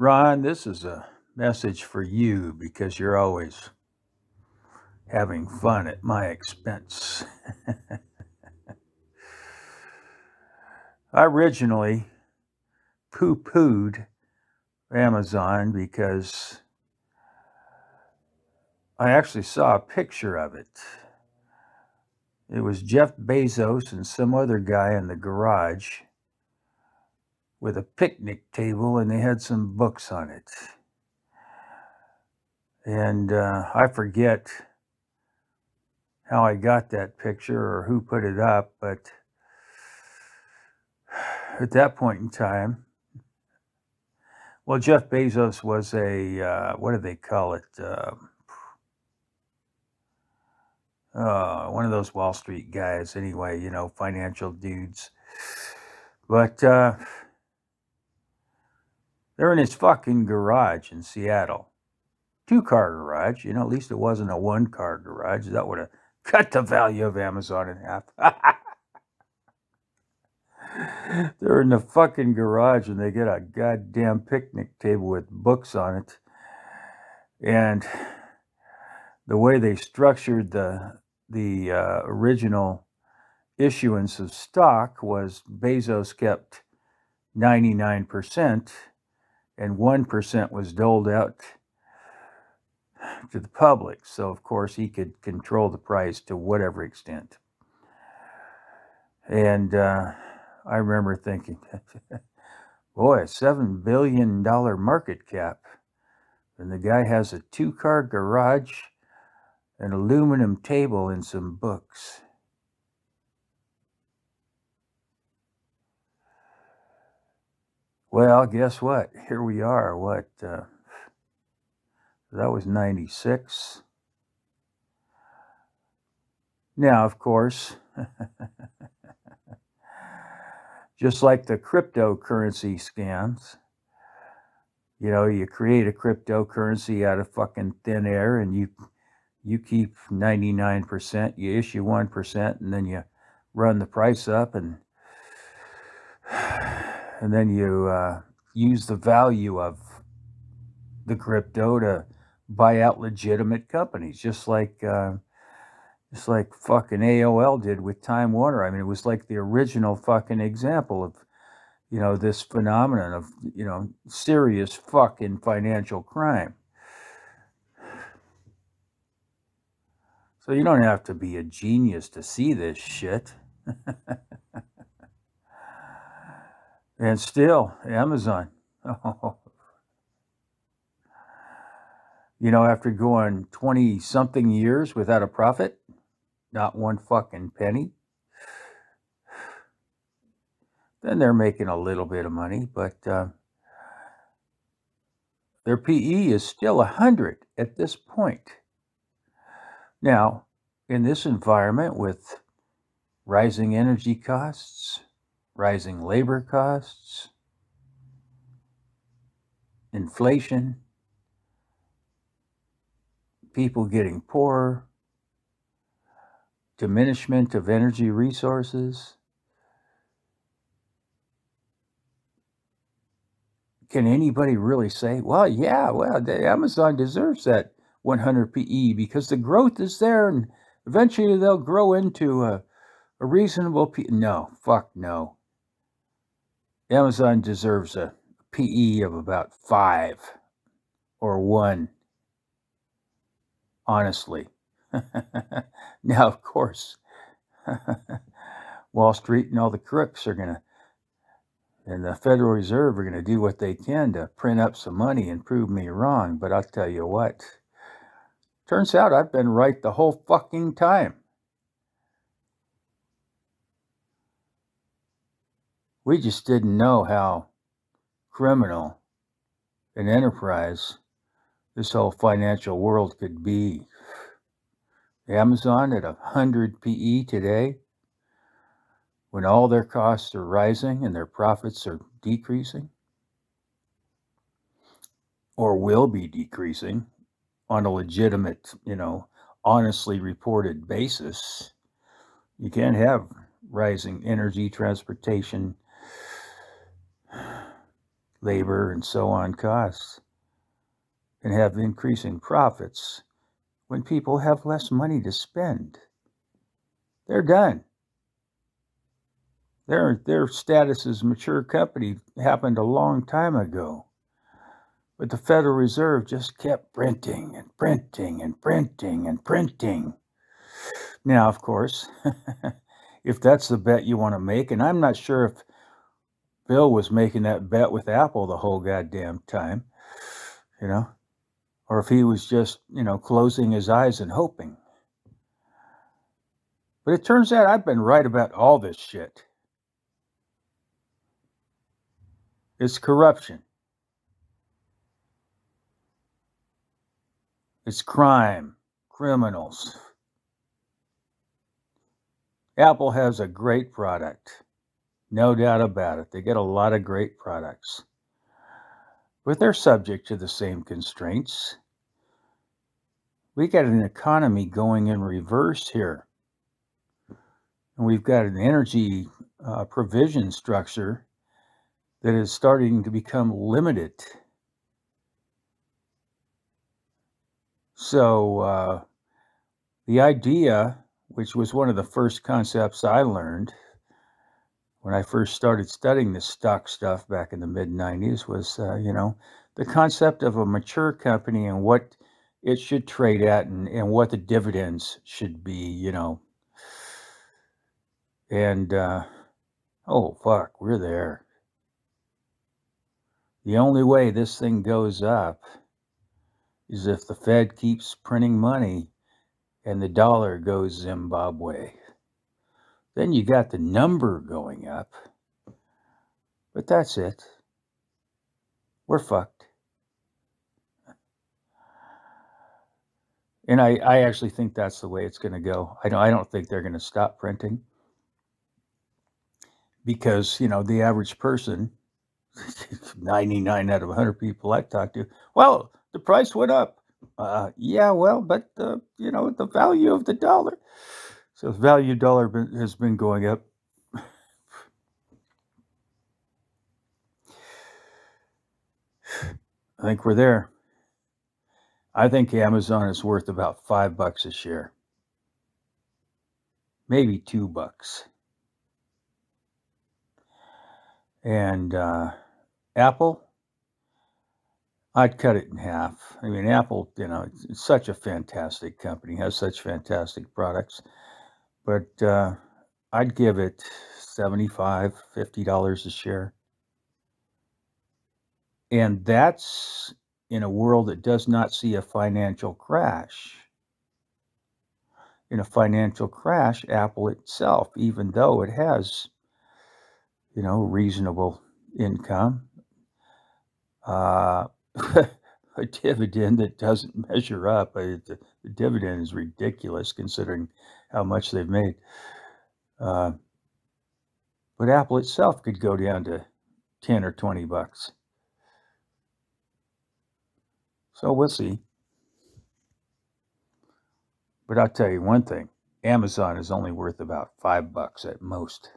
Ron, this is a message for you because you're always having fun at my expense. I originally poo-pooed Amazon because I actually saw a picture of it. It was Jeff Bezos and some other guy in the garage with a picnic table, and they had some books on it. And I forget how I got that picture or who put it up, but at that point in time, well, Jeff Bezos was a, what do they call it? One of those Wall Street guys, anyway, you know, financial dudes. But they're in his fucking garage in Seattle. 2-car garage, you know, at least it wasn't a 1-car garage. That would have cut the value of Amazon in half. They're in the fucking garage and they get a goddamn picnic table with books on it. And the way they structured the original issuance of stock was Bezos kept 99% and 1% was doled out to the public. So, of course, he could control the price to whatever extent. And I remember thinking, boy, a $7 billion market cap. And the guy has a 2-car garage, an aluminum table, and some books. Well, guess what? Here we are. That was 96. Now, of course, just like the cryptocurrency scams, you know, you create a cryptocurrency out of fucking thin air and you keep 99%, you issue 1%, and then you run the price up and then you use the value of the crypto to buy out legitimate companies, just like fucking AOL did with Time Warner. I mean, it was like the original fucking example of, you know, this phenomenon of, you know, serious fucking financial crime. So you don't have to be a genius to see this shit. And still, Amazon. Oh. You know, after going 20-something years without a profit, not one fucking penny, then they're making a little bit of money, but their PE is still 100 at this point. Now, in this environment with rising energy costs, rising labor costs, inflation, people getting poorer, diminishment of energy resources, can anybody really say, well, yeah, well, Amazon deserves that 100 PE because the growth is there and eventually they'll grow into a reasonable PE? No, fuck no. Amazon deserves a PE of about 5 or 1, honestly. Now, of course, Wall Street and all the crooks are going to, and the Federal Reserve are going to do what they can to print up some money and prove me wrong. But I'll tell you what, turns out I've been right the whole fucking time. We just didn't know how criminal an enterprise this whole financial world could be. Amazon at 100 PE today, when all their costs are rising and their profits are decreasing, or will be decreasing on a legitimate, you know, honestly reported basis. You can't have rising energy, transportation, labor and so on costs and have increasing profits when people have less money to spend. They're done. Their status as a mature company happened a long time ago. But the Federal Reserve just kept printing and printing and printing and printing. Now, of course, if that's the bet you want to make, and I'm not sure if Bill was making that bet with Apple the whole goddamn time, or if he was just, closing his eyes and hoping. But it turns out I've been right about all this shit. It's corruption. It's crime, criminals. Apple has a great product. No doubt about it. They get a lot of great products. But they're subject to the same constraints. We got an economy going in reverse here. And we've got an energy provision structure that is starting to become limited. So the idea, which was one of the first concepts I learned when I first started studying this stock stuff back in the mid-90s, was, the concept of a mature company and what it should trade at and what the dividends should be, And, oh, fuck, we're there. The only way this thing goes up is if the Fed keeps printing money and the dollar goes Zimbabwe. Then you got the number going up. But that's it. We're fucked. And I actually think that's the way it's going to go. I don't think they're going to stop printing. Because, the average person, 99 out of 100 people I talk to, well, the price went up. Yeah, well, but, the value of the dollar. So the value of the dollar has been going up. I think we're there. I think Amazon is worth about $5 a share. Maybe $2. And Apple, I'd cut it in half. I mean, Apple, it's such a fantastic company, has such fantastic products. But I'd give it $75, $50 a share. And that's in a world that does not see a financial crash. In a financial crash, Apple itself, even though it has, reasonable income, a dividend that doesn't measure up. The dividend is ridiculous considering how much they've made. But Apple itself could go down to $10 or $20. So we'll see. But I'll tell you one thing, Amazon is only worth about $5 at most.